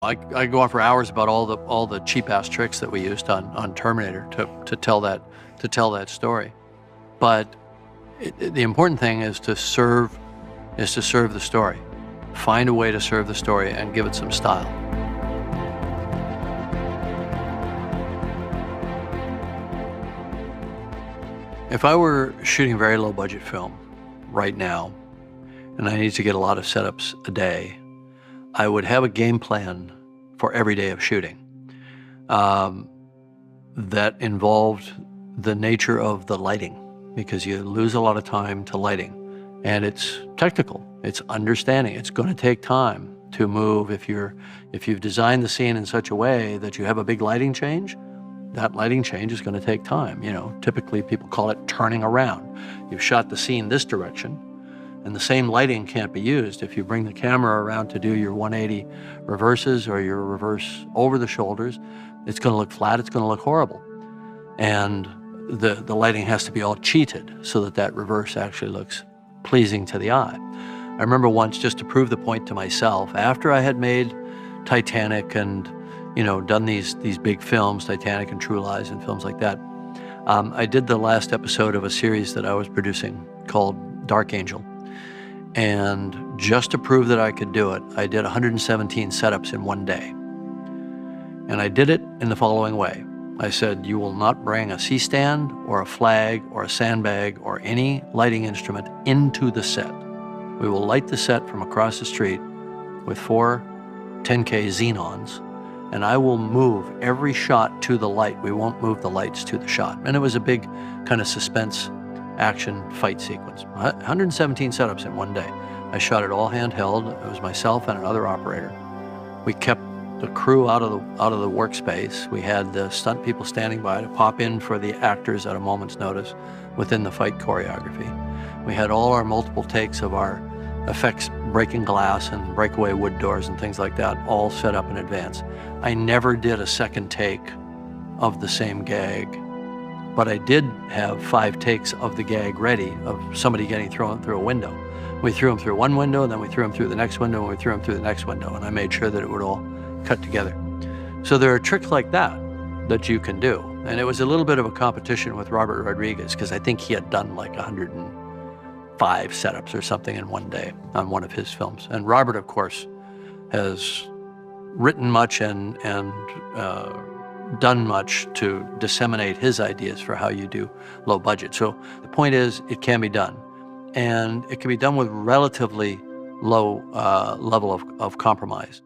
I go on for hours about all the cheap ass tricks that we used on Terminator to tell that story. But the important thing is to serve the story. Find a way to serve the story and give it some style. If I were shooting a very low budget film right now, and I need to get a lot of setups a day, I would have a game plan for every day of shooting that involved the nature of the lighting, because you lose a lot of time to lighting. And it's technical, it's understanding. It's going to take time to move. If you've designed the scene in such a way that you have a big lighting change, that lighting change is going to take time. You know, typically people call it turning around. You've shot the scene this direction, and the same lighting can't be used. If you bring the camera around to do your 180 reverses or your reverse over the shoulders, it's going to look flat, it's going to look horrible. And the lighting has to be all cheated so that reverse actually looks pleasing to the eye. I remember once, just to prove the point to myself, after I had made Titanic and done these big films, Titanic and True Lies and films like that, I did the last episode of a series that I was producing called Dark Angel. And just to prove that I could do it, I did 117 setups in one day. And I did it in the following way. I said, you will not bring a C-stand or a flag or a sandbag or any lighting instrument into the set. We will light the set from across the street with 4 10K xenons, and I will move every shot to the light. We won't move the lights to the shot. And it was a big kind of suspense action fight sequence. 117 setups in one day. I shot it all handheld. It was myself and another operator. We kept the crew out of the workspace. We had the stunt people standing by to pop in for the actors at a moment's notice within the fight choreography. We had all our multiple takes of our effects, breaking glass and breakaway wood doors and things like that, all set up in advance. I never did a second take of the same gag, but I did have 5 takes of the gag ready of somebody getting thrown through a window. We threw them through one window, and then we threw them through the next window, and we threw them through the next window, and I made sure that it would all cut together. So there are tricks like that you can do. And it was a little bit of a competition with Robert Rodriguez, because I think he had done like 105 setups or something in one day on one of his films. And Robert, of course, has written much and done much to disseminate his ideas for how you do low budget. So the point is, it can be done. And it can be done with relatively low level of compromise.